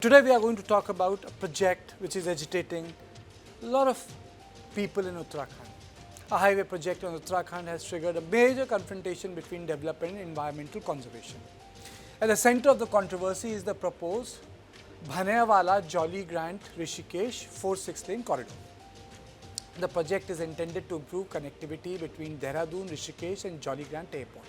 Today we are going to talk about a project which is agitating a lot of people in Uttarakhand. A highway project in Uttarakhand has triggered a major confrontation between development and environmental conservation. At the center of the controversy is the proposed Bhaneawala Jolly Grant Rishikesh 4-6 lane corridor. The project is intended to improve connectivity between Dehradun, Rishikesh and Jolly Grant Airport,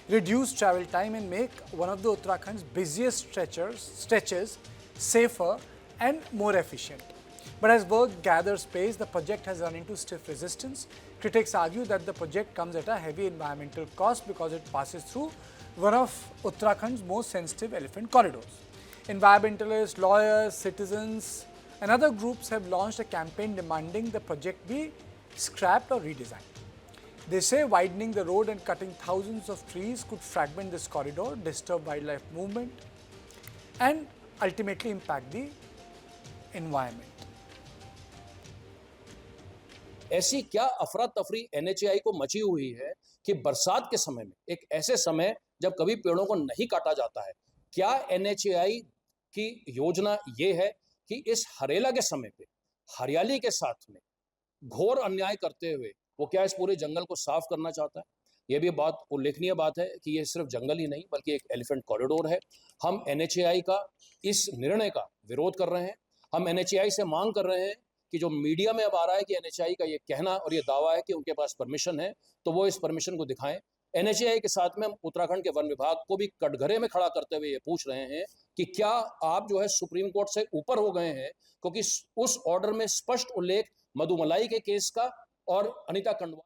reduce travel time and make one of the Uttarakhand's busiest stretches safer and more efficient. But as work gathers pace, the project has run into stiff resistance. Critics argue that the project comes at a heavy environmental cost because it passes through one of Uttarakhand's most sensitive elephant corridors. Environmentalists, lawyers, citizens and other groups have launched a campaign demanding the project be scrapped or redesigned. They say widening the road and cutting thousands of trees could fragment this corridor, disturb wildlife movement, and ultimately impact the environment. ऐसी क्या अफरा तफरी NHAI को मची हुई है कि बरसात के समय में, एक ऐसे समय जब कभी पेड़ों को नहीं काटा जाता है, क्या एनएचएआई की योजना ये है कि इस हरेला के समय पे हरियाली के साथ में घोर अन्याय करते हुए वो क्या इस पूरे जंगल को साफ करना चाहता है? ये भी बात उल्लेखनीय बात है कि ये सिर्फ जंगल ही नहीं बल्कि एक एलिफेंट कॉरिडोर है। हम एनएचएआई का इस निर्णय का विरोध कर रहे हैं। हम एनएचएआई से मांग कर रहे हैं कि जो मीडिया में अब आ रहा है कि एनएचएआई का ये कहना और ये दावा है कि उनके पास परमिशन है, तो वो इस परमिशन को दिखाएं। एनएचएआई के साथ में हम उत्तराखंड के वन विभाग को भी कटघरे में खड़ा करते हुए ये पूछ रहे हैं कि क्या आप जो है सुप्रीम कोर्ट से ऊपर हो गए हैं, क्योंकि उस ऑर्डर में स्पष्ट उल्लेख मधुमलाई के केस का और Anita कंडवा।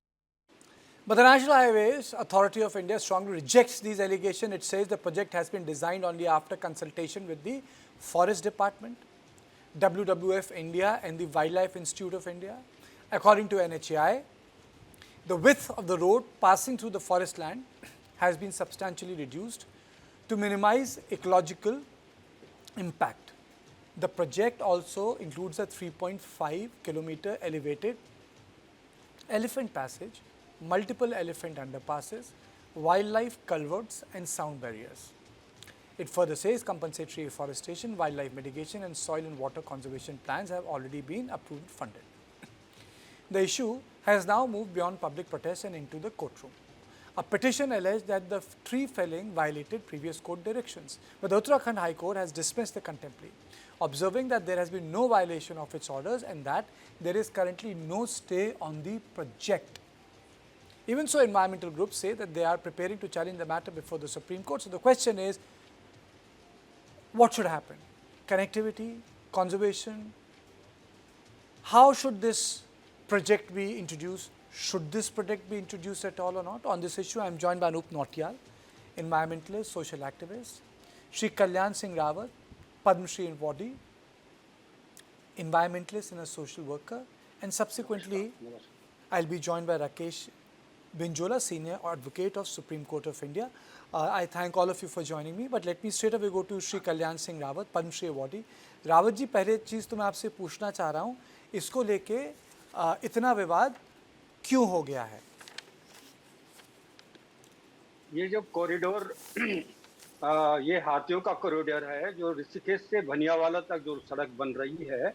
But the National Highways Authority of India strongly rejects these allegations. It says the project has been designed only after consultation with the Forest Department, WWF India and the Wildlife Institute of India. According to NHAI, the width of the road passing through the forest land has been substantially reduced to minimize ecological impact. The project also includes a 3.5-kilometer elevated elephant passage, multiple elephant underpasses, wildlife culverts and sound barriers. It further says compensatory afforestation, wildlife mitigation and soil and water conservation plans have already been approved and funded. The issue has now moved beyond public protest and into the courtroom. A petition alleged that the tree felling violated previous court directions, but the Uttarakhand High Court has dismissed the contempt plea, observing that there has been no violation of its orders and that there is currently no stay on the project. Even so, environmental groups say that they are preparing to challenge the matter before the Supreme Court. So the question is, what should happen? Connectivity, conservation? How should this project be introduced? Should this project be introduced at all or not? On this issue, I am joined by Anup Nautiyal, environmentalist, social activist, Shri Kalyan Singh Rawat, Padma Shri Awardee, environmentalist and a social worker, and subsequently, I'll be joined by Rakesh Binjola, Senior Advocate of Supreme Court of India. I thank all of you for joining me, but let me straight away go to Shri Kalyan Singh Rawat, Padma Shri Awardee. Rawat ji, पहले चीज़ तो मैं आपसे पूछना चाह रहा हूँ, इसको लेके इतना विवाद क्यों हो गया है? ये जो कॉरिडोर ये हाथियों का कॉरिडोर है जो ऋषिकेश से भनियावाला तक जो सड़क बन रही है,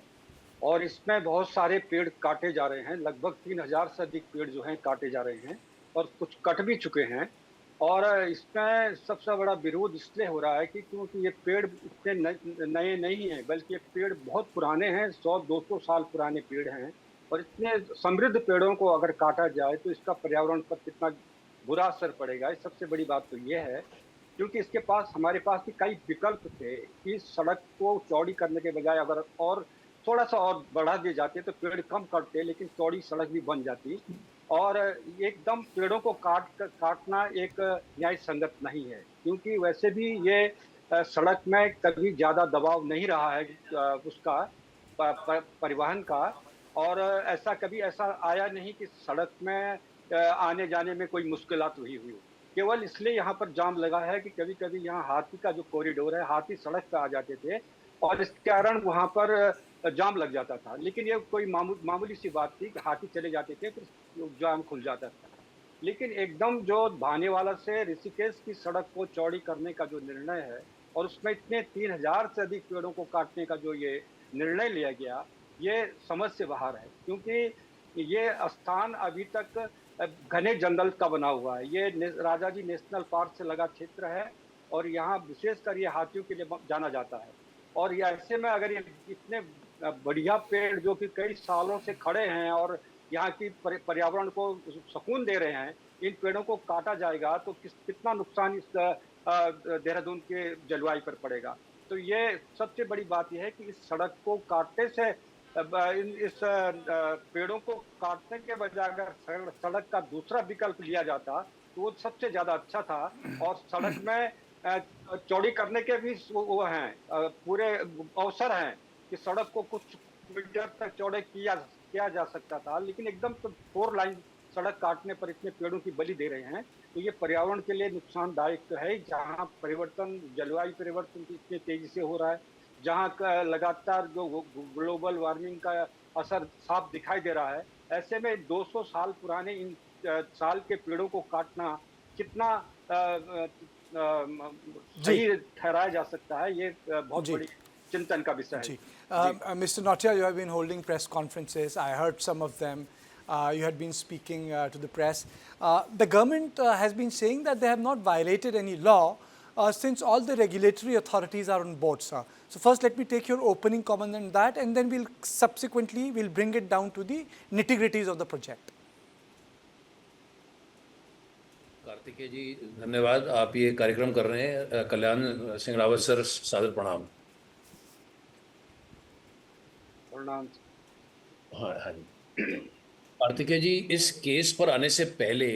और इसमें बहुत सारे पेड़ काटे जा रहे हैं। लगभग 3000 से अधिक पेड़ जो हैं काटे जा रहे हैं और कुछ कट भी चुके हैं। और इसमें सबसे बड़ा विरोध इसलिए हो रहा है कि क्योंकि ये पेड़ इतने नए नहीं हैं, बल्कि ये पेड़ बहुत पुराने हैं, 100-200 साल पुराने पेड़ हैं। और इतने समृद्ध पेड़ों को अगर काटा जाए तो इसका पर्यावरण पर कितना बुरा असर पड़ेगा। इस सबसे बड़ी बात तो ये है, क्योंकि इसके पास हमारे पास भी कई विकल्प थे कि सड़क को चौड़ी करने के बजाय अगर और थोड़ा सा और बढ़ा दिए जाते तो पेड़ कम कटते, लेकिन चौड़ी सड़क भी बन जाती। और एकदम पेड़ों को काटना एक न्याय संगत नहीं है, क्योंकि वैसे भी ये सड़क में कभी ज़्यादा दबाव नहीं रहा है उसका परिवहन का। और ऐसा कभी ऐसा आया नहीं कि सड़क में आने जाने में कोई मुश्किलात हुई हो। केवल इसलिए यहाँ पर जाम लगा है कि कभी-कभी यहाँ हाथी का जो कॉरिडोर है, हाथी सड़क पे आ जाते थे और इस कारण वहाँ पर जाम लग जाता था। लेकिन ये कोई मामूली सी बात थी कि हाथी चले जाते थे, फिर जाम खुल जाता था। लेकिन एकदम जो भानेवाला से ऋषिकेश की सड़क को चौड़ी करने का जो निर्णय है, और उसमें इतने 3000 से अधिक पेड़ों को काटने का जो ये निर्णय लिया गया, ये समझ से बाहर है, क्योंकि ये स्थान अभी तक घने जंगल का बना हुआ है। ये राजाजी नेशनल पार्क से लगा क्षेत्र है और यहाँ विशेषकर ये हाथियों के लिए जाना जाता है। और ये ऐसे में अगर ये इतने बढ़िया पेड़ जो कि कई सालों से खड़े हैं और यहाँ की पर्यावरण को सुकून दे रहे हैं, इन पेड़ों को काटा जाएगा तो कितना नुकसान इस देहरादून के जलवायु पर पड़ेगा। तो ये सबसे बड़ी बात यह है कि इस सड़क को काटने से इस पेड़ों को काटने के बजाय अगर सड़क का दूसरा विकल्प लिया जाता तो वो सबसे ज्यादा अच्छा था। और सड़क में चौड़ी करने के भी वो हैं, पूरे अवसर हैं कि सड़क को कुछ मीटर तक चौड़े किया जा सकता था, लेकिन एकदम तो 4 लाइन सड़क काटने पर इतने पेड़ों की बलि दे रहे हैं। तो ये पर्यावरण के लिए नुकसानदायक तो है, जहाँ परिवर्तन, जलवायु परिवर्तन इतनी तेजी से हो रहा है, जहाँ का लगातार जो ग्लोबल वार्मिंग का असर साफ दिखाई दे रहा है, ऐसे में 200 साल पुराने इन साल के पेड़ों को काटना कितना सही ठहराया जा सकता है, ये बहुत बड़ी चिंतन का विषय है। Mr. Nautiyal, you have been holding press conferences. I heard some of them. You had been speaking to the press. The government has been saying that they have not violated any law since all the regulatory authorities are on board, sir. So first, let me take your opening comment on that, and then we'll subsequently bring it down to the nitty-gritties of the project. Kartikeya जी धन्यवाद, आप ये कार्यक्रम कर रहे हैं। Kalyan Singh Rawat sir, सादर प्रणाम। प्रणाम। हाँ हाँ जी। कार्तिकेय जी, इस केस पर आने से पहले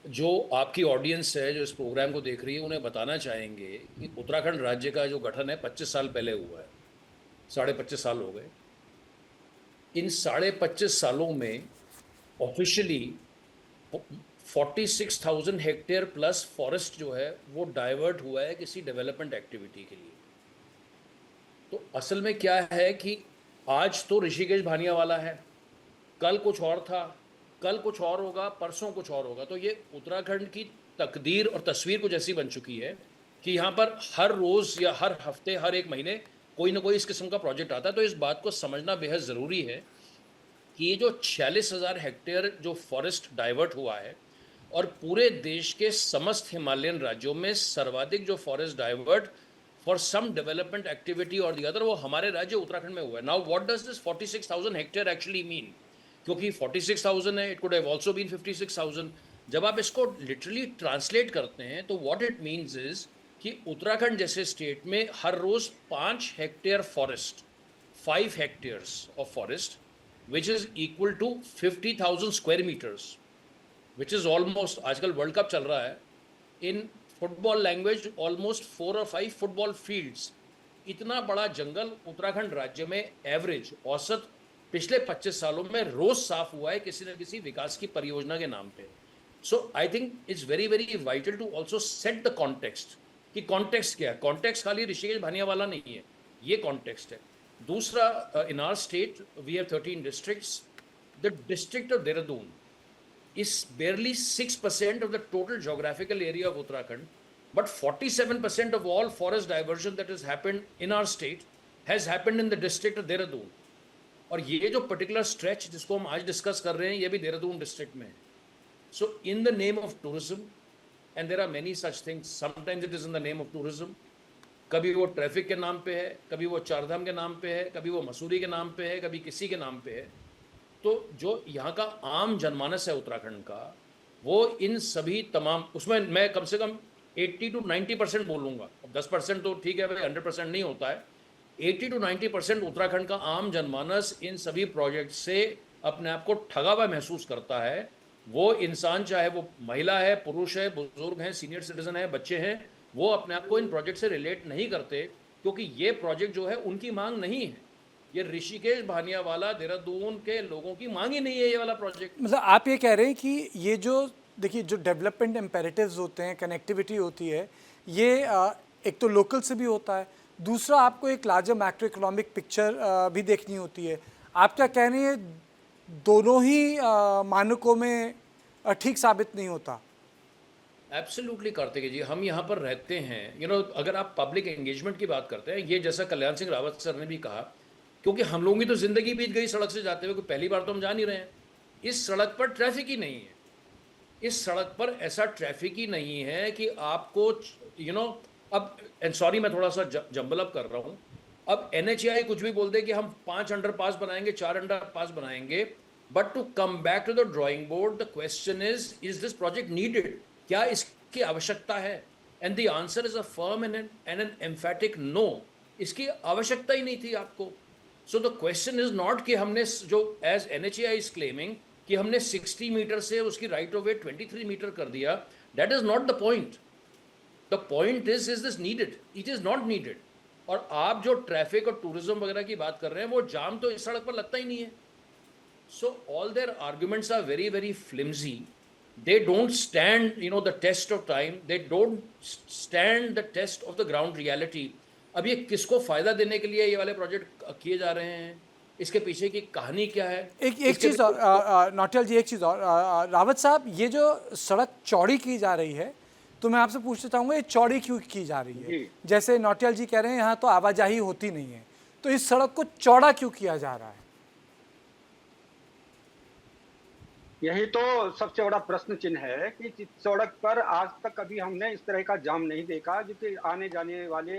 जो आपकी ऑडियंस है जो इस प्रोग्राम को देख रही है, उन्हें बताना चाहेंगे कि उत्तराखंड राज्य का जो गठन है 25 साल पहले हुआ है, 25.5 साल हो गए। इन 25.5 सालों में ऑफिशियली 46,000 हेक्टेयर प्लस फॉरेस्ट जो है वो डाइवर्ट हुआ है किसी डेवलपमेंट एक्टिविटी के लिए। तो असल में क्या है कि आज तो ऋषिकेश भानियावाला है, कल कुछ और था, कल कुछ और होगा, परसों कुछ और होगा। तो ये उत्तराखंड की तकदीर और तस्वीर कुछ ऐसी बन चुकी है कि यहाँ पर हर रोज़ या हर हफ्ते, हर एक महीने कोई ना कोई इस किस्म का प्रोजेक्ट आता है। तो इस बात को समझना बेहद ज़रूरी है कि ये जो 46,000 हेक्टेयर जो फॉरेस्ट डाइवर्ट हुआ है और पूरे देश के समस्त हिमालयन राज्यों में सर्वाधिक जो forest divert for some development activity और दी अदर, वो हमारे राज्य उत्तराखंड में हुआ है। Now what does this 46,000 hectare actually mean? क्योंकि 46,000 है, it could have also been 56,000। जब आप इसको लिटरली ट्रांसलेट करते हैं तो व्हाट इट मीन्स इज कि उत्तराखंड जैसे स्टेट में हर रोज 5 hectare forest, 5 hectares of forest which is equal to 50,000 square meters, which is almost, आजकल वर्ल्ड कप चल रहा है, इन फुटबॉल लैंग्वेज ऑलमोस्ट 4 और 5 फुटबॉल फील्ड्स। इतना बड़ा जंगल उत्तराखंड राज्य में एवरेज औसत पिछले 25 सालों में रोज साफ हुआ है किसी न किसी विकास की परियोजना के नाम पे। So I think it's very very vital to also set the context कि कॉन्टेक्स्ट क्या है। कॉन्टेक्स्ट खाली ऋषिकेश भानियावाला नहीं है, ये कॉन्टेक्स्ट है। दूसरा, in our state we have 13 districts. The district of Dehradun is barely 6% of the total geographical area of Uttarakhand, but 47% of all forest diversion that has happened in our state has happened in the district of Dehradun. और ये जो particular stretch जिसको हम आज discuss कर रहे हैं, ये भी देहरादून डिस्ट्रिक्ट में है। So in the name of tourism, and there are many such things, sometimes it is in the name of tourism, कभी वो ट्रैफिक के नाम पे है, कभी वो चारधाम के नाम पे है, कभी वो मसूरी के नाम पे है, कभी किसी के नाम पे है। तो जो यहाँ का आम जनमानस है उत्तराखंड का, वो इन सभी तमाम, उसमें मैं कम से कम 80 to 90% बोलूँगा। 10% तो ठीक है भाई, 100% नहीं होता है। 80 to 90% उत्तराखंड का आम जनमानस इन सभी प्रोजेक्ट से अपने आप को ठगा हुआ महसूस करता है। वो इंसान, चाहे वो महिला है, पुरुष है, बुजुर्ग हैं, सीनियर सिटीजन है, बच्चे हैं, वो अपने आप को इन प्रोजेक्ट से रिलेट नहीं करते, क्योंकि ये प्रोजेक्ट जो है उनकी मांग नहीं है। ये ऋषिकेश भानियावाला देहरादून के लोगों की मांग ही नहीं है ये वाला प्रोजेक्ट। मतलब आप ये कह रहे हैं कि ये जो देखिए जो डेवलपमेंट इम्पेरेटिव्स होते हैं, कनेक्टिविटी होती है, ये एक तो लोकल से भी होता है, दूसरा आपको एक लार्जर मैक्रो इकोनॉमिक पिक्चर भी देखनी होती है। आप क्या कह रहे हैं, दोनों ही मानकों में ठीक साबित नहीं होता? एब्सोल्युटली कार्तिक जी, हम यहाँ पर रहते हैं, अगर आप पब्लिक एंगेजमेंट की बात करते हैं, ये जैसा कल्याण सिंह रावत सर ने भी कहा, क्योंकि हम लोगों की तो जिंदगी बीत गई सड़क से जाते हुए, कोई पहली बार तो हम जा नहीं रहे हैं। इस सड़क पर ट्रैफिक ही नहीं है। इस सड़क पर ऐसा ट्रैफिक ही नहीं है कि आपको यू नो अब, एंड सॉरी मैं थोड़ा सा जंबल अप कर रहा हूं, अब एनएचएआई कुछ भी बोल दे कि हम 5 अंडरपास बनाएंगे, 4 अंडरपास बनाएंगे, but to come back to the drawing board, the question is this project needed? क्या इसकी आवश्यकता है? And the answer is a firm and an emphatic no. इसकी आवश्यकता ही नहीं थी आपको। So the question is not कि हमने जो एज एनएचएआई इज क्लेमिंग कि हमने 60 मीटर से उसकी राइट ऑफ वे 23 मीटर कर दिया, that is not the point. The point is this needed? It is not needed. और आप जो ट्रैफिक और टूरिज्म वगैरह की बात कर रहे हैं, वो जाम तो इस सड़क पर लगता ही नहीं है। So all their arguments are very very flimsy. They don't stand, the test of time. They don't stand the test of the ground reality. अब ये किसको फायदा देने के लिए ये वाले प्रोजेक्ट किए जा रहे हैं? इसके पीछे की कहानी क्या है? एक चीज़ और नौटियाल जी, एक चीज़ और रावत साहब, ये जो सड़क चौड़ी की जा रही है, तो मैं आपसे पूछना चाहूँगा, ये चौड़ी क्यों की जा रही है? जैसे नौटियाल जी कह रहे हैं यहाँ तो आवाजाही होती नहीं है, तो इस सड़क को चौड़ा क्यों किया जा रहा है? यही तो सबसे बड़ा प्रश्न चिन्ह है कि इस सड़क पर आज तक कभी हमने इस तरह का जाम नहीं देखा जिससे आने जाने वाले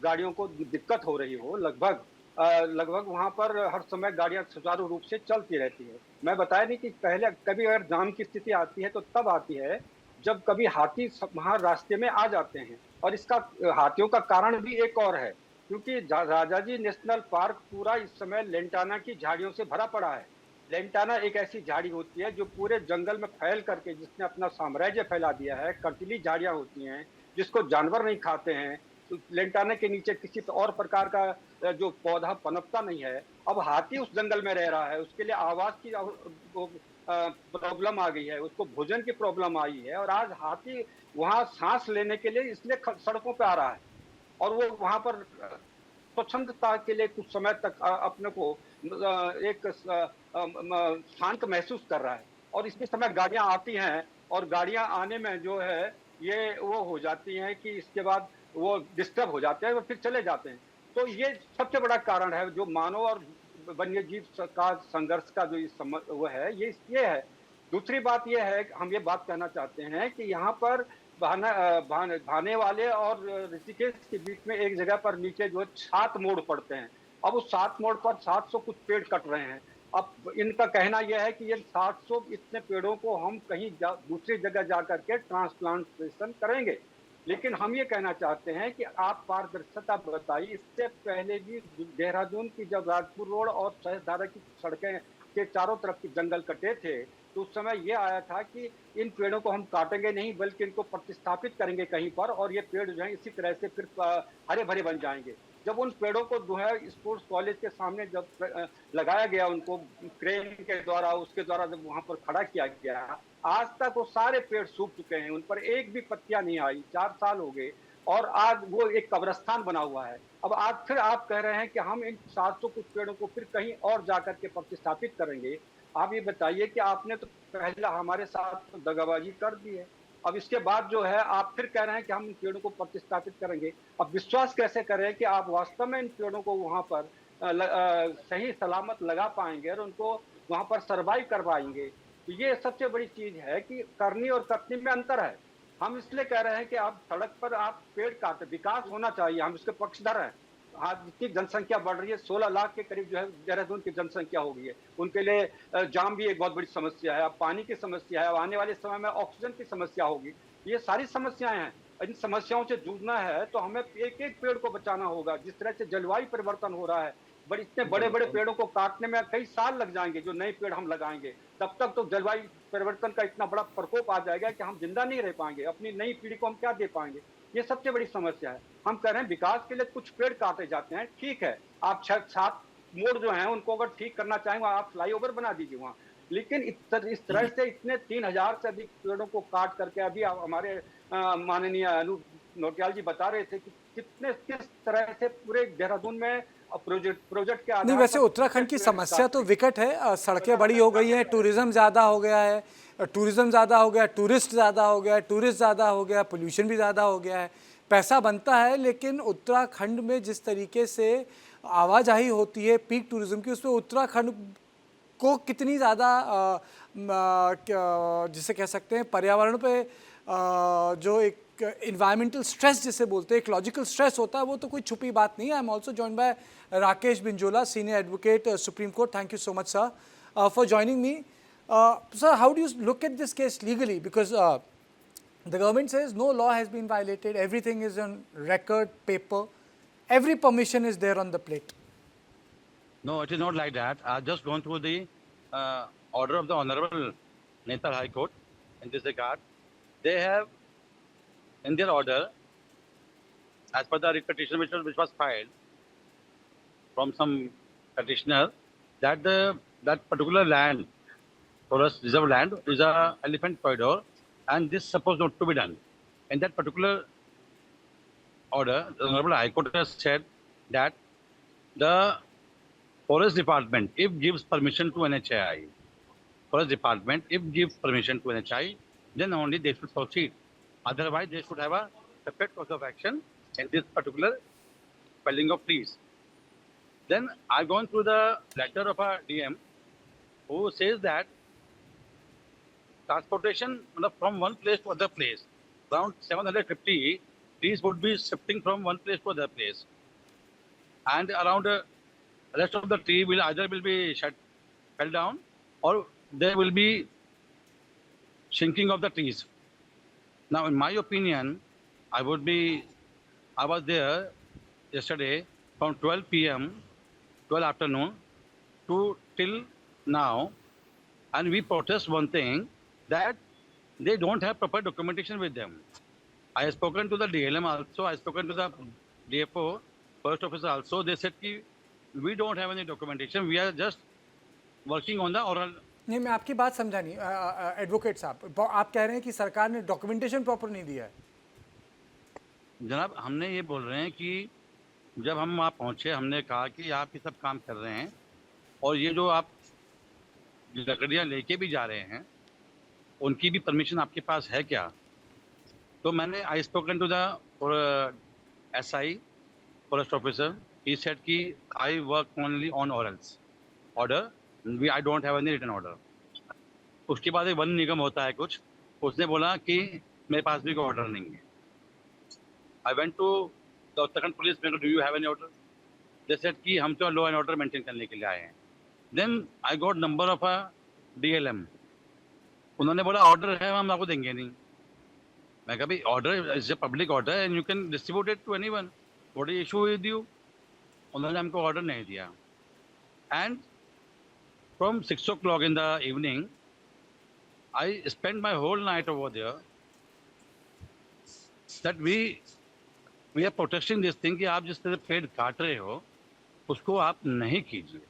गाड़ियों को दिक्कत हो रही हो। लगभग वहां पर हर समय गाड़ियां सुचारू रूप से चलती रहती है। मैं बताया नहीं कि पहले कभी अगर जाम की स्थिति आती है तो तब आती है जब कभी हाथी वहां रास्ते में आ जाते हैं। और इसका हाथियों का कारण भी एक और है, क्योंकि राजाजी नेशनल पार्क पूरा इस समय लेंटाना की झाड़ियों से भरा पड़ा है। लेंटाना एक ऐसी झाड़ी होती है जो पूरे जंगल में फैल करके जिसने अपना साम्राज्य फैला दिया है। कंटीली झाड़ियां होती हैं जिसको जानवर नहीं खाते हैं। तो लेंटाना के नीचे किसी और प्रकार का जो पौधा पनपता नहीं है। अब हाथी उस जंगल में रह रहा है, उसके लिए आवाज की प्रॉब्लम आ गई है, उसको भोजन की प्रॉब्लम आई है। और आज हाथी वहां सांस लेने के लिए इसलिए सड़कों पे आ रहा है। और वो वहां पर स्वच्छंदता के लिए कुछ समय तक अपने को एक शांत महसूस कर रहा है। और इसके समय गाड़ियां आती हैं और गाड़ियां आने में जो है ये वो हो जाती हैं कि इसके बाद वो डिस्टर्ब हो जाते हैं और फिर चले जाते हैं। तो ये सबसे बड़ा कारण है जो मानव और वन्य जीव का संघर्ष का जो वो है, ये है। दूसरी बात ये है, हम ये बात कहना चाहते हैं कि यहाँ पर भाने वाले और ऋषिकेश के बीच में एक जगह पर नीचे जो है 7 मोड़ पड़ते हैं। अब उस 7 मोड़ पर 700 कुछ पेड़ कट रहे हैं। अब इनका कहना यह है कि ये 700 इतने पेड़ों को हम कहीं दूसरी जगह जाकर के ट्रांसप्लांटेशन करेंगे। लेकिन हम ये कहना चाहते हैं कि आप पारदर्शिता बताइए। इससे पहले भी देहरादून की जब राजपुर रोड और सहस्त्रधारा की सड़कें के चारों तरफ के जंगल कटे थे, तो उस समय ये आया था कि इन पेड़ों को हम काटेंगे नहीं बल्कि इनको प्रतिस्थापित करेंगे कहीं पर, और ये पेड़ जो है इसी तरह से फिर हरे भरे बन जाएंगे। जब उन पेड़ों को जो है स्पोर्ट्स कॉलेज के सामने जब लगाया गया, उनको क्रेन के द्वारा उसके द्वारा जब वहां पर खड़ा किया गया, आज तक वो सारे पेड़ सूख चुके हैं, उन पर एक भी पत्तियां नहीं आई। 4 साल हो गए और आज वो एक कब्रिस्तान बना हुआ है। अब आज फिर आप कह रहे हैं कि हम इन 700 कुछ पेड़ों को फिर कहीं और जाकर के प्रतिस्थापित करेंगे। आप ये बताइए कि आपने तो पहले हमारे साथ तो दगाबाजी कर दी है, अब इसके बाद जो है आप फिर कह रहे हैं कि हम इन पेड़ों को प्रतिस्थापित करेंगे। अब विश्वास कैसे करें कि आप वास्तव में इन पेड़ों को वहां पर सही सलामत लगा पाएंगे और उनको वहां पर सर्वाइव कर पाएंगे? तो ये सबसे बड़ी चीज है कि करनी और कथनी में अंतर है। हम इसलिए कह रहे हैं कि आप सड़क पर आप पेड़ काटे, विकास होना चाहिए, हम इसके पक्षधर हैं। आज जितनी जनसंख्या बढ़ रही है, 16 लाख के करीब जो है देहरादून की जनसंख्या हो गई है, उनके लिए जाम भी एक बहुत बड़ी समस्या है। अब पानी की समस्या है, अब आने वाले समय में ऑक्सीजन की समस्या होगी। ये सारी समस्याएं हैं। इन समस्याओं से जूझना है तो हमें एक एक पेड़ को बचाना होगा। जिस तरह से जलवायु परिवर्तन हो रहा है, इतने बड़े बड़े पेड़ों को काटने में कई साल लग जाएंगे जो नए पेड़ हम लगाएंगे, तब तक तो जलवायु परिवर्तन का इतना बड़ा प्रकोप आ जाएगा कि हम जिंदा नहीं रह पाएंगे। अपनी नई पीढ़ी को हम क्या दे पाएंगे? ये सबसे बड़ी समस्या है। हम कह रहे हैं विकास के लिए कुछ पेड़ काटे जाते हैं, ठीक है, आप 7 मोड़ जो हैं उनको अगर ठीक करना चाहेंगे आप फ्लाईओवर बना दीजिए वहां। लेकिन इस तरह से इतने 3000 से अधिक पेड़ों को काट करके, अभी हमारे माननीय अनूप नौटियाल जी बता रहे थे कि किस तरह से पूरे देहरादून में प्रोजेक्ट के नहीं, आधार वैसे पर उत्तराखंड की कितने समस्या तो विकास विकट है। सड़कें बड़ी हो गई हैं, टूरिज्म ज़्यादा हो गया है, टूरिज्म ज़्यादा हो गया, टूरिस्ट ज़्यादा हो गया, टूरिस्ट ज़्यादा हो गया, पोल्यूशन भी ज़्यादा हो गया है, पैसा बनता है, लेकिन उत्तराखंड में जिस तरीके से आवाजाही होती है पीक टूरिज्म की, उसमें उत्तराखंड को कितनी ज़्यादा जिसे कह सकते हैं पर्यावरण पे जो एक इन्वायरमेंटल स्ट्रेस जिसे बोलते हैं, एक लॉजिकल स्ट्रेस होता है, वो तो कोई छुपी बात नहीं है। I am also joined by Rakesh Binjola, senior advocate, supreme court. Thank you so much sir for joining me. Sir, how do you look at this case legally? Because the government says no law has been violated, everything is on record, paper, every permission is there on the plate. No, it is not like that. I've just gone through the order of the Honorable Nepal High Court in this regard. They have, in their order, as per the writ petition which was filed from some petitioner, that that particular land, forest reserve land, is a elephant corridor, and this supposed not to be done. In that particular order, the Honorable High Court has said that the Forest Department, if gives permission to NHAI, Forest Department, if gives permission to NHAI, then only they should proceed. Otherwise, they should have a separate course of action in this particular felling of trees. Then I've gone through the letter of a DM who says that transportation from one place to other place, around 750 trees would be shifting from one place to other place. And around rest of the tree will either be fell down, or there will be shrinking of the trees. Now, in my opinion, I was there yesterday from 12 p.m., 12 afternoon to till now, and we protest one thing, that they don't have proper documentation with them. I have spoken to the DLM also, I have spoken to the DFO, first officer also. They said कि we don't have any documentation, we are just working on the oral. नहीं, मैं आपकी बात समझा नहीं advocate साहब, आप कह रहे हैं कि सरकार ने डॉक्यूमेंटेशन प्रॉपर नहीं दिया है. जनाब, हमने ये बोल रहे हैं कि जब हम वहाँ पहुँचे, हमने कहा कि आप ये सब काम कर रहे हैं और ये जो आप लकड़ियाँ लेके भी जा रहे हैं, उनकी भी परमिशन आपके पास है क्या? तो मैंने I spoken to the SI, forest officer. He said कि I work only on orals order. I don't have any written order. उसके बाद एक वन निगम होता है कुछ, उसने बोला कि मेरे पास भी कोई ऑर्डर नहीं है. I went to the Uttarakhand police, मैंने do you have any order? They said कि हम तो लॉ एंड ऑर्डर मेंटेन करने के लिए आए हैं. Then I got number of a DLM. उन्होंने बोला ऑर्डर है, हम आपको देंगे नहीं. मैं कहा भाई order is a public order and you can distribute it to anyone. What is issue with you? उन्होंने हमको ऑर्डर नहीं दिया. And from 6 o'clock in the evening, I spent my whole night over there. That we are protesting this thing कि आप जिस तरह पेड़ काट रहे हो उसको आप नहीं कीजिए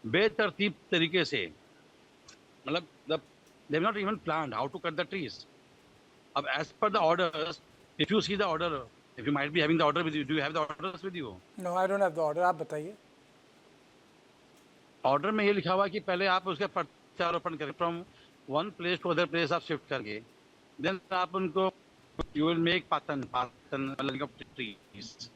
बेतरतीब तरीके से. मतलब they have not even planned how to cut the trees. अब as per the orders, if you see the order, if you might be having the order with you, do you have the orders with you? No, I don't have the order. आप बताइए. Order में ये लिखा हुआ है कि पहले आप उसके प्रत्यारोपण करें, from one place to other place आप शिफ्ट करके, देन आप उनको यू विल मेक पातन ट्रीज.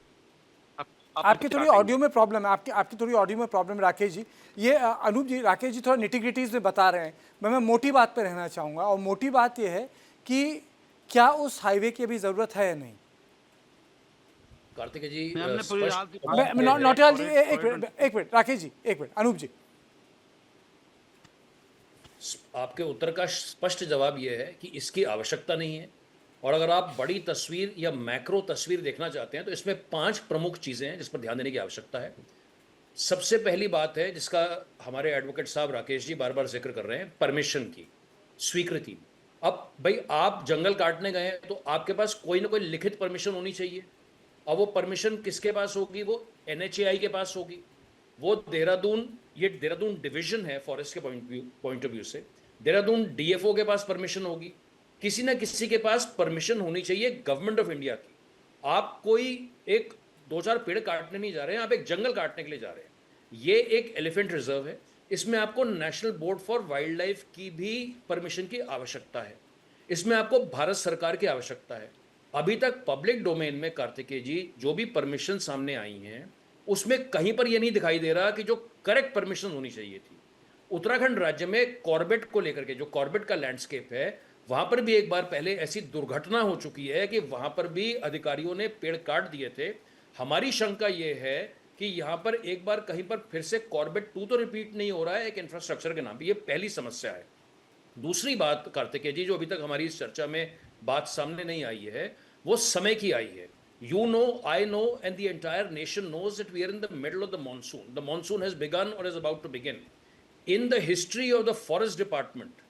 आपकी थोड़ी ऑडियो में प्रॉब्लम है, आपकी थोड़ी ऑडियो में प्रॉब्लम. राकेश जी, ये अनूप जी, राकेश जी थोड़ा निटिग्रिटीज में बता रहे हैं. मैं मोटी बात पे रहना चाहूँगा, और मोटी बात ये है कि क्या उस हाईवे की अभी ज़रूरत है या नहीं. कार्तिक जी, नौटियाल जी, एक मिनट राकेश जी, एक मिनट. अनूप जी, आपके उत्तर का स्पष्ट जवाब यह है कि इसकी आवश्यकता नहीं है. और अगर आप बड़ी तस्वीर या मैक्रो तस्वीर देखना चाहते हैं तो इसमें 5 प्रमुख चीज़ें हैं जिस पर ध्यान देने की आवश्यकता है. सबसे पहली बात है जिसका हमारे एडवोकेट साहब राकेश जी बार बार जिक्र कर रहे हैं, परमिशन की स्वीकृति. अब भाई आप जंगल काटने गए हैं तो आपके पास कोई ना कोई लिखित परमिशन होनी चाहिए. अब वो परमिशन किसके पास होगी? वो NHAI के पास होगी. वो देहरादून डिवीजन है फॉरेस्ट के पॉइंट ऑफ व्यू से. देहरादून DFO के पास परमिशन होगी. किसी ना किसी के पास परमिशन होनी चाहिए गवर्नमेंट ऑफ इंडिया की. आप कोई एक 2-4 पेड़ काटने नहीं जा रहे हैं, आप एक जंगल काटने के लिए जा रहे हैं। ये एक एलिफेंट रिजर्व है, इसमें आपको national board for wild life की भी परमिशन की आवश्यकता है, इसमें आपको भारत सरकार की आवश्यकता है। अभी तक पब्लिक डोमेन में कार्तिकेय जी जो भी परमिशन सामने आई हैं, उसमें कहीं पर यह नहीं दिखाई दे रहा कि जो करेक्ट परमिशन होनी चाहिए थी। उत्तराखंड राज्य में कॉर्बेट को लेकर के, जो कॉर्बेट का लैंडस्केप है, वहां पर भी एक बार पहले ऐसी दुर्घटना हो चुकी है कि वहां पर भी अधिकारियों ने पेड़ काट दिए थे। हमारी शंका यह है कि यहां पर एक बार कहीं पर फिर से कॉर्बेट 2 तो रिपीट नहीं हो रहा है एक इंफ्रास्ट्रक्चर के नाम पे। ये पहली समस्या है। दूसरी बात कार्तिकेय जी, जो अभी तक हमारी इस चर्चा में बात सामने नहीं आई है, वो समय की आई है। You know, I know, and the entire nation knows that we are in the middle of the monsoon. The monsoon has begun or is about to begin. In the history of the forest department,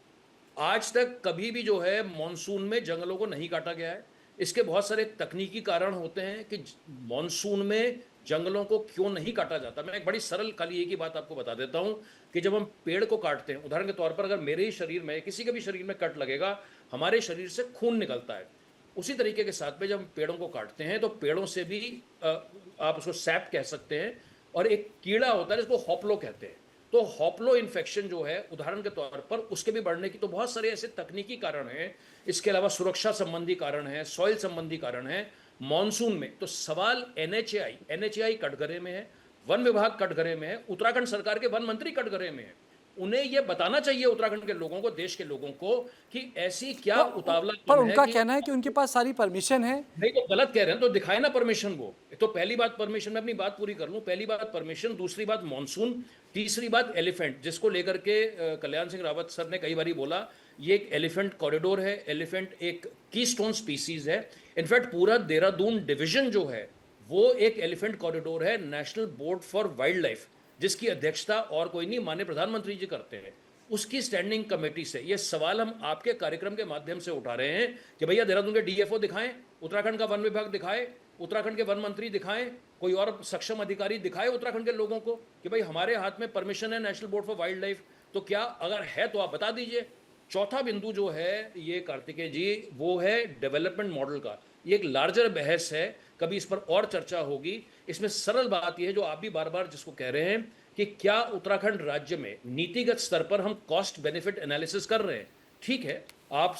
आज तक कभी भी जो है monsoon में जंगलों को नहीं काटा गया है। इसके बहुत सारे तकनीकी कारण होते हैं कि मॉनसून में जंगलों को क्यों नहीं काटा जाता। मैं एक बड़ी सरल खाली एक ही बात आपको बता देता हूं कि जब हम पेड़ को काटते हैं, उदाहरण के तौर पर अगर मेरे ही शरीर में, किसी के भी शरीर में कट लगेगा, हमारे शरीर से खून निकलता है। उसी तरीके के साथ में जब हम पेड़ों को काटते हैं तो पेड़ों से भी आप उसको सैप कह सकते हैं, और एक कीड़ा होता है जिसको हॉप्लो कहते हैं। तो हॉप्लो इन्फेक्शन जो है उदाहरण के तौर पर, उसके भी बढ़ने की तो बहुत सारे ऐसे तकनीकी कारण हैं। इसके अलावा सुरक्षा संबंधी कारण है, सॉइल संबंधी कारण है मॉनसून में। तो सवाल एनएचएआई कटघरे में है, वन विभाग कटघरे में है, उत्तराखंड सरकार के वन मंत्री कटघरे में है। उन्हें यह बताना चाहिए उत्तराखंड के लोगों को, देश के लोगों को, कि ऐसी क्या उतावला पर उनका कहना है कि उनके पास सारी परमिशन है। नहीं तो गलत कह रहे हैं, तो दिखाए ना परमिशन। वो तो पहली बात परमिशन, मैं अपनी बात पूरी कर लूं। पहली बात परमिशन, दूसरी बात मॉनसून, तीसरी बात एलिफेंट, जिसको लेकर के कल्याण सिंह रावत सर ने कई बारी बोला ये एक एलिफेंट कॉरिडोर है। एलिफेंट एक कीस्टोन स्पीसीज है। इनफैक्ट पूरा देहरादून डिवीजन जो है वो एक एलिफेंट कॉरिडोर है। National board for wild life, जिसकी अध्यक्षता और कोई नहीं, माननीय प्रधानमंत्री जी करते हैं, उसकी स्टैंडिंग कमेटी से ये सवाल हम आपके कार्यक्रम के माध्यम से उठा रहे हैं कि भैया देहरादून के डीएफओ दिखाएं, उत्तराखंड का वन विभाग दिखाए, उत्तराखंड के वन मंत्री दिखाएं, कोई और सक्षम अधिकारी दिखाए उत्तराखंड के लोगों को कि भाई हमारे हाथ में परमिशन है national board for wild life. तो क्या अगर है तो आप बता दीजिए। चौथा बिंदु जो है ये कार्तिकेय जी, वो है डेवलपमेंट मॉडल का। ये एक लार्जर बहस है, कभी इस पर और चर्चा होगी। इसमें सरल बात यह है, जो आप भी बार बार जिसको कह रहे हैं, कि क्या उत्तराखंड राज्य में नीतिगत स्तर पर हम कॉस्ट बेनिफिट एनालिसिस कर रहे हैं। ठीक है, आप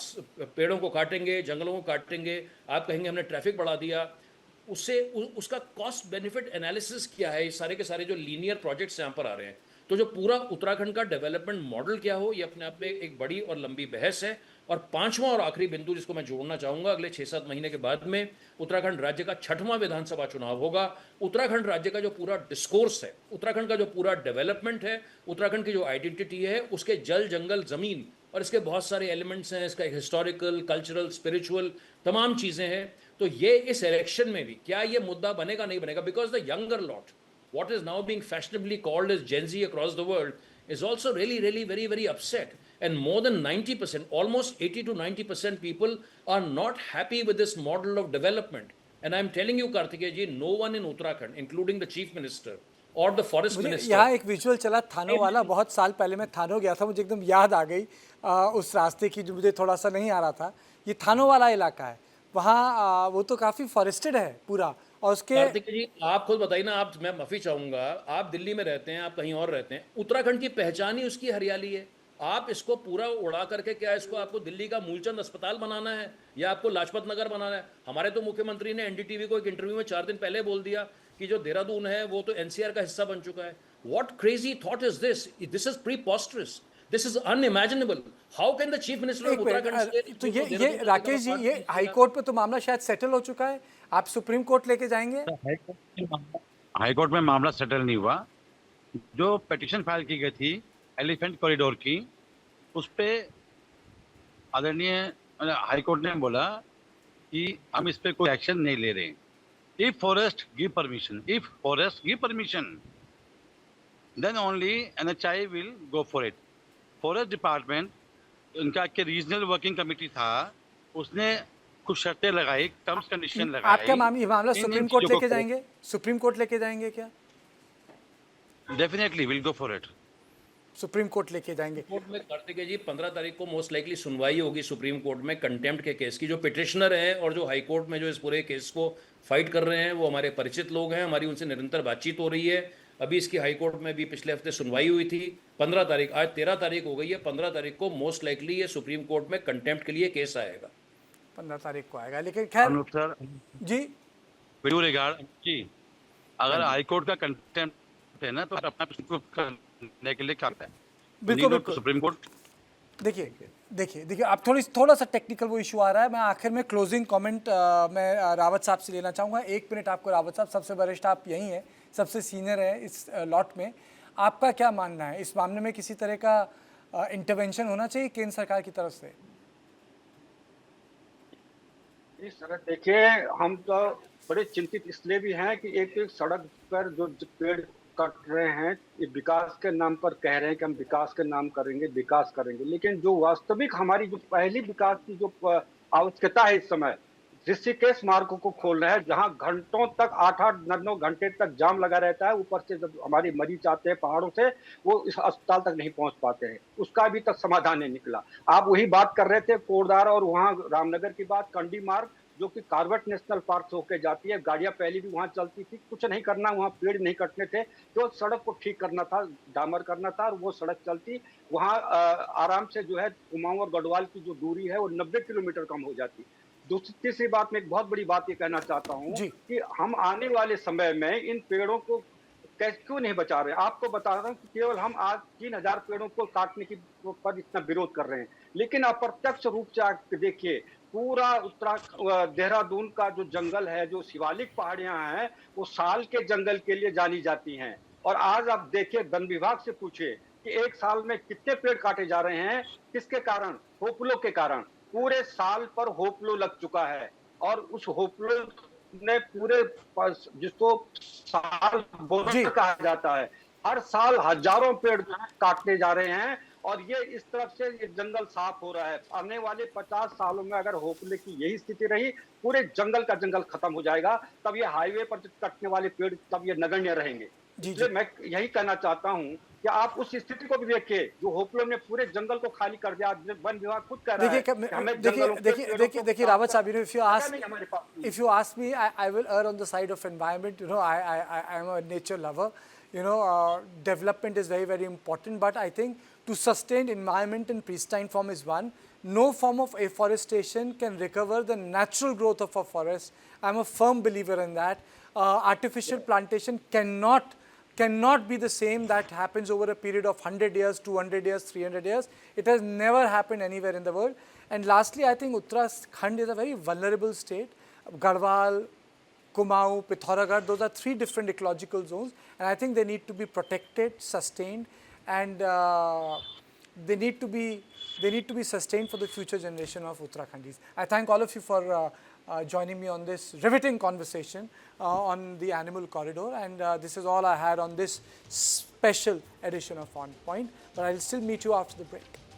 पेड़ों को काटेंगे, जंगलों को काटेंगे, आप कहेंगे हमने ट्रैफिक बढ़ा दिया, उससे उसका कॉस्ट बेनिफिट एनालिसिस क्या है। सारे के सारे जो लीनियर प्रोजेक्ट्स यहाँ पर आ रहे हैं, तो जो पूरा उत्तराखंड का डेवलपमेंट मॉडल क्या हो, ये अपने आप में एक बड़ी और लंबी बहस है। और पांचवा और आखिरी बिंदु जिसको मैं जोड़ना चाहूंगा, अगले 6-7 महीने के बाद में उत्तराखंड राज्य का 6वां विधानसभा चुनाव होगा। उत्तराखंड राज्य का जो पूरा डिस्कोर्स है, उत्तराखंड का जो पूरा डेवलपमेंट है, उत्तराखंड की जो आइडेंटिटी है, उसके जल, जंगल, जमीन और इसके बहुत सारे एलिमेंट्स हैं। इसका हिस्टोरिकल, कल्चरल, स्पिरिचुअल तमाम चीजें हैं। तो ये इस इलेक्शन में भी क्या ये मुद्दा बनेगा, नहीं बनेगा, because the younger lot, what is now being fashionably called as Gen Z across the world, is also really very very upset. And more than 90%, almost 80 to 90% people are not happy with this model of development. And I'm telling you Kartikeya ji, no one in Uttarakhand, including the chief minister or the forest मुझे minister, यहाँ एक visual चला थानों वाला, बहुत साल पहले मैं थानों गया था, मुझे एकदम याद आ गई उस रास्ते की, जो मुझे थोड़ा सा नहीं आ रहा था। ये थानों वाला इलाका है, वहाँ वो तो काफ़ी फॉरेस्टेड है पूरा। और उसके कार्तिक जी आप खुद बताइए ना, आप, मैं माफी चाहूंगा, आप दिल्ली में रहते हैं, आप कहीं और रहते हैं, उत्तराखंड की पहचान ही उसकी हरियाली है। आप इसको पूरा उड़ा करके, क्या इसको आपको दिल्ली का मूलचंद अस्पताल बनाना है या आपको लाजपत नगर बनाना है? हमारे तो मुख्यमंत्री ने एनडीटीवी को एक इंटरव्यू में 4 दिन पहले बोल दिया कि जो देहरादून है वो तो एनसीआर का हिस्सा बन चुका है। What crazy thought is this? This is preposterous, this is unimaginable. How can the chief minister of Uttarakhand से? तो ये राकेश जी, ये हाई कोर्ट पे तो मामला शायद सेटल हो चुका है, आप सुप्रीम कोर्ट लेके जाएंगे? हाई कोर्ट में मामला सेटल नहीं हुआ। जो पिटीशन फाइल की गई थी एलिफेंट कॉरिडोर की, उस पे आदरणीय हाई कोर्ट ने बोला कि हम इस पे कोई एक्शन नहीं ले रहे। If forest give permission then only NHI will go for it. Forest department, उनका के रीजनल वर्किंग कमेटी था, उसने कुछ शर्तें लगाई, टर्म्स कंडीशन लगाई। आप क्या मामला सुप्रीम कोर्ट लेके जाएंगे? सुप्रीम कोर्ट लेके जाएंगे क्या? Definitely will go for it. Supreme court लेके जाएंगे? कोर्ट में कार्तिकेय जी 15 तारीख को मोस्ट लाइकली सुनवाई होगी सुप्रीम कोर्ट में कंटेम्प्ट के केस की। जो पिटिशनर हैं और जो हाई कोर्ट में जो इस पूरे केस को फाइट कर रहे हैं वो हमारे परिचित लोग हैं, हमारी उनसे निरंतर बातचीत हो रही है। अभी इसकी हाई कोर्ट में भी पिछले हफ्ते सुनवाई हुई थी। 15 तारीख, आज 13 तारीख हो गई है, 15 तारीख को मोस्ट लाइकली ये सुप्रीम कोर्ट में कंटेम्प्ट के लिए केस आएगा। 15 तारीख को आएगा, लेकिन खैर अनुप सर, जी विद रिगार्ड जी, अगर हाई कोर्ट का कंटेम्प्ट है ना तो अपना प्रूफ करने के लिए क्या करता है? बिल्कुल बिल्कुल। सुप्रीम कोर्ट देखिए अब थोड़ा सा टेक्निकल वो इशू आ रहा है। मैं आखिर में क्लोजिंग कमेंट मैं रावत साहब से लेना चाहूँगा। 1 मिनट आपको रावत साहब, सबसे वरिष्ठ आप यही हैं, सबसे सीनियर है इस लॉट में। आपका क्या मानना है इस मामले में? किसी तरह का इंटरवेंशन होना चाहिए केंद्र सरकार की तरफ से? इस सड़क देखिए, हम तो बड़े चिंतित इसलिए भी हैं कि एक एक सड़क पर जो पेड़ कट रहे हैं, ये विकास के नाम पर कह रहे हैं कि हम विकास के नाम करेंगे, विकास करेंगे, लेकिन जो वास्तविक हमारी जो पहली विकास की जो आवश्यकता है इस समय, ऋषिकेश मार्ग को खोल रहे हैं, जहां घंटों तक 8-8, 9-9 घंटे तक जाम लगा रहता है। ऊपर से जब हमारे मरीज आते हैं पहाड़ों से, वो इस अस्पताल तक नहीं पहुंच पाते हैं, उसका अभी तक समाधान नहीं निकला। आप वही बात कर रहे थे कोटद्वार और वहां रामनगर की बात, कंडी मार्ग जो कि कार्बेट नेशनल पार्क से होकर जाती है, गाड़ियां पहले भी वहां चलती थी, कुछ नहीं करना, वहां पेड़ नहीं कटने थे, तो सड़क को ठीक करना था, डामर करना था, और वो सड़क चलती वहां आराम से जो है कुमाऊं और गढ़वाल की जो दूरी है वो 90 किलोमीटर कम हो जाती। दूसरी तीसरी बात में एक बहुत बड़ी बात ये कहना चाहता हूँ जी। कि हम आने वाले समय में इन पेड़ों को कैसे क्यों नहीं बचा रहे हैं। आपको बता रहा हूँ कि केवल हम आज 3000 पेड़ों को काटने की पर इतना विरोध कर रहे हैं, लेकिन अप्रत्यक्ष रूप से आप देखिए पूरा देहरादून का जो जंगल है, जो शिवालिक पहाड़ियां हैं, वो साल के जंगल के लिए जानी जाती हैं। और आज आप देखिए, वन विभाग से पूछे कि एक साल में कितने पेड़ काटे जा रहे हैं, किसके कारण? होपलो के कारण। पूरे साल पर होपलो लग चुका है, और उस होपलो ने पूरे जिसको साल जी। बोनस कहा जाता है, हर साल हजारों पेड़ काटने जा रहे हैं, और ये इस तरफ से ये जंगल साफ हो रहा है। आने वाले 50 सालों में अगर होपले की यही स्थिति रही, पूरे जंगल का जंगल खत्म हो जाएगा, तब ये हाईवे पर कटने वाले पेड़ तब ये नगण्य रहेंगे। जी, इसलिए जी। मैं यही कहना चाहता हूँ कि आप उस स्थिति को भी देखिए, जो होपलो ने पूरे जंगल को खाली कर दिया। वन विभाग खुद कह रहा है कि हमें जंगलों के पेड़ों को देखिए रावत साहब, if you ask me, I will err on the side of environment. I am a nature lover. Development is very, very important, but I think to sustain environment in pristine form is one. No form of afforestation can recover the natural growth of a forest. I'm a firm believer in that. Artificial plantation cannot be the same that happens over a period of 100 years, 200 years, 300 years. It has never happened anywhere in the world. And lastly, I think Uttarakhand is a very vulnerable state. Garhwal, Kumaon, Pithoragarh, those are 3 different ecological zones, and I think they need to be protected, sustained, and they need to be sustained for the future generation of Uttarakhandis. I thank all of you for joining me on this riveting conversation on the animal corridor, and this is all I had on this special edition of On Point, but I'll still meet you after the break.